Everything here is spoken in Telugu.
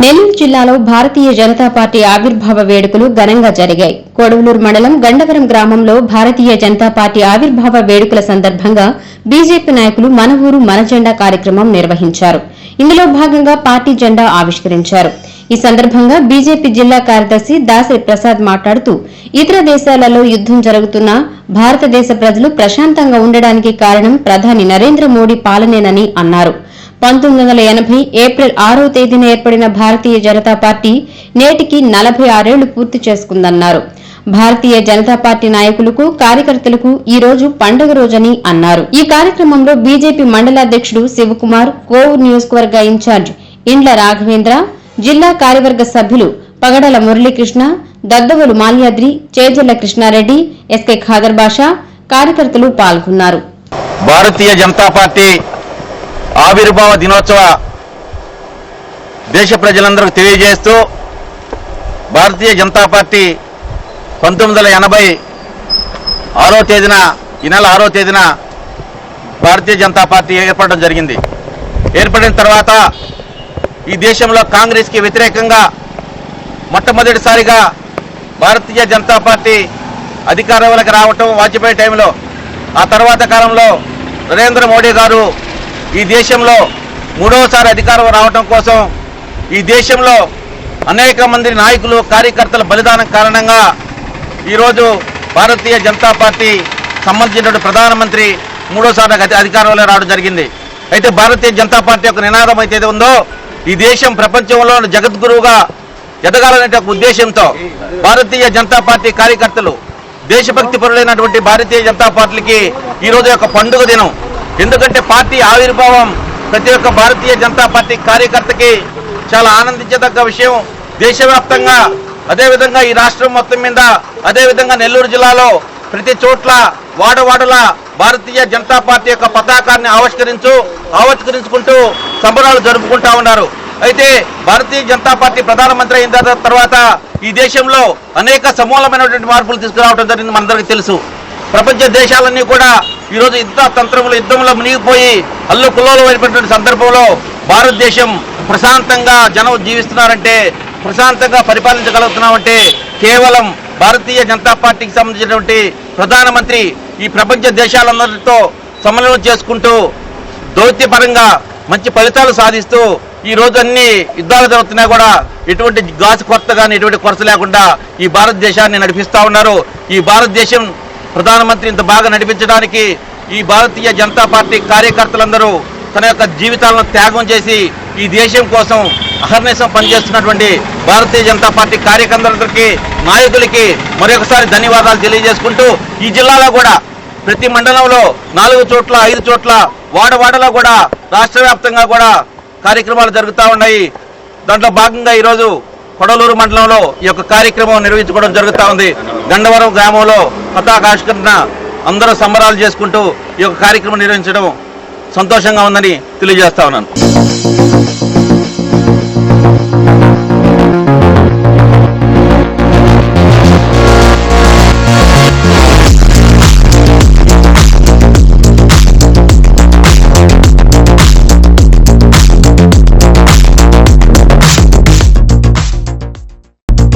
నెల్లూరు జిల్లాలో భారతీయ జనతా పార్టీ ఆవిర్భావ వేడుకలు ఘనంగా జరిగాయి. కొడవలూరు మండలం గండవరం గ్రామంలో భారతీయ జనతా పార్టీ ఆవిర్భావ వేడుకల సందర్భంగా బీజేపీ నాయకులు మన ఊరు మన జెండా కార్యక్రమం నిర్వహించారు. ఇందులో భాగంగా పార్టీ జెండా ఆవిష్కరించారు. ఈ సందర్భంగా బీజేపీ జిల్లా కార్యదర్శి దాసరి ప్రసాద్ మాట్లాడుతూ ఇతర దేశాలలో యుద్దం జరుగుతున్నా భారతదేశ ప్రజలు ప్రశాంతంగా ఉండడానికి కారణం ప్రధాని నరేంద్ర మోడీ పాలనేనని అన్నారు. 1980 ఏప్రిల్ 6వ తేదీన ఏర్పడిన భారతీయ జనతా పార్టీ నేటికి 46 ఏళ్లు పూర్తి చేసుకుందన్నారు. భారతీయ జనతా పార్టీ నాయకులకు కార్యకర్తలకు ఈ రోజు పండుగ రోజని అన్నారు. ఈ కార్యక్రమంలో బీజేపీ మండలాధ్యక్షుడు శివకుమార్, కోవూరు నియోజకవర్గ ఇన్ఛార్జ్ ఇండ్ల రాఘవేంద్ర, జిల్లా కార్యవర్గ సభ్యులు పగడల మురళీకృష్ణ, దద్దవలు మాల్యాద్రి, చేజర్ల కృష్ణారెడ్డి, ఎస్కే ఖాదర్ బాషా కార్యకర్తలు పాల్గొన్నారు. భారతీయ జనతా పార్టీ ఆవిర్భావ దినోత్సవ దేశ ప్రజలందరికీ తెలియజేస్తూ భారతీయ జనతా పార్టీ 1986వ తేదీన ఈ నెల 6వ తేదీన భారతీయ జనతా పార్టీ ఏర్పడడం జరిగింది. ఏర్పడిన తర్వాత ఈ దేశంలో కాంగ్రెస్కి వ్యతిరేకంగా మొట్టమొదటిసారిగా భారతీయ జనతా పార్టీ అధికారంలోకి రావటం వాజ్పేయి టైంలో, ఆ తర్వాత కాలంలో నరేంద్ర మోడీ గారు ఈ దేశంలో మూడవసారి అధికారం రావడం కోసం ఈ దేశంలో అనేక మంది నాయకులు కార్యకర్తల బలిదానం కారణంగా ఈరోజు భారతీయ జనతా పార్టీ సంబంధించిన ప్రధానమంత్రి మూడోసారి అధికారంలో రావడం జరిగింది. అయితే భారతీయ జనతా పార్టీ యొక్క నినాదం అయితే ఉందో ఈ దేశం ప్రపంచంలో జగద్గురువుగా ఎదగాలనే ఉద్దేశంతో భారతీయ జనతా పార్టీ కార్యకర్తలు దేశభక్తి పరులైనటువంటి భారతీయ జనతా పార్టీకి ఈరోజు యొక్క పండుగ దినం. ఎందుకంటే పార్టీ ఆవిర్భావం ప్రతి ఒక్క భారతీయ జనతా పార్టీ కార్యకర్తకి చాలా ఆనందించదగ్గ విషయం. దేశవ్యాప్తంగా అదేవిధంగా ఈ రాష్ట్రం మొత్తం మీద అదేవిధంగా నెల్లూరు జిల్లాలో ప్రతి చోట్ల వాడవాడల భారతీయ జనతా పార్టీ యొక్క పతాకాన్ని ఆవిష్కరించుకుంటూ సంబరాలు జరుపుకుంటా ఉన్నారు. అయితే భారతీయ జనతా పార్టీ ప్రధానమంత్రి అయిన తర్వాత ఈ దేశంలో అనేక సమూలమైనటువంటి మార్పులు తీసుకురావడం జరిగింది. మనందరికీ తెలుసు. ప్రపంచ దేశాలన్నీ కూడా ఈరోజు యుద్ధంలో మునిగిపోయి అల్లుకుల్లోలమైనటువంటి సందర్భంలో భారతదేశం ప్రశాంతంగా జనం జీవిస్తున్నారంటే, ప్రశాంతంగా పరిపాలించగలుగుతున్నామంటే కేవలం భారతీయ జనతా పార్టీకి సంబంధించినటువంటి ప్రధానమంత్రి ఈ ప్రపంచ దేశాలందరితో సమన్వయం చేసుకుంటూ దౌత్యపరంగా మంచి ఫలితాలు సాధిస్తూ ఈ రోజు అన్ని యుద్ధాలు జరుగుతున్నా కూడా ఎటువంటి గాజు కొరత కానీ ఎటువంటి కొరత లేకుండా ఈ భారతదేశాన్ని నడిపిస్తూ ఉన్నారు. ఈ భారతదేశం ప్రధానమంత్రి ఇంత బాగా నడిపించడానికి ఈ భారతీయ జనతా పార్టీ కార్యకర్తలందరూ తన యొక్క జీవితాలను త్యాగం చేసి ఈ దేశం కోసం అహర్నిశం పనిచేస్తున్నటువంటి భారతీయ జనతా పార్టీ కార్యకర్తలకి, నాయకులకి మరొకసారి ధన్యవాదాలు తెలియజేసుకుంటూ ఈ జిల్లాలో కూడా ప్రతి మండలంలో 4 చోట్ల 5 చోట్ల వాడవాడలో కూడా రాష్ట్ర వ్యాప్తంగా కూడా కార్యక్రమాలు జరుగుతూ ఉన్నాయి. దాంట్లో భాగంగా ఈరోజు కొడవలూరు మండలంలో ఈ యొక్క కార్యక్రమం నిర్వహించుకోవడం జరుగుతూ ఉంది. గండవరం గ్రామంలో పతాకావిష్కరణ అందరూ సంబరాలు చేసుకుంటూ ఈ యొక్క కార్యక్రమం నిర్వహించడం సంతోషంగా ఉందని తెలియజేస్తా ఉన్నాను.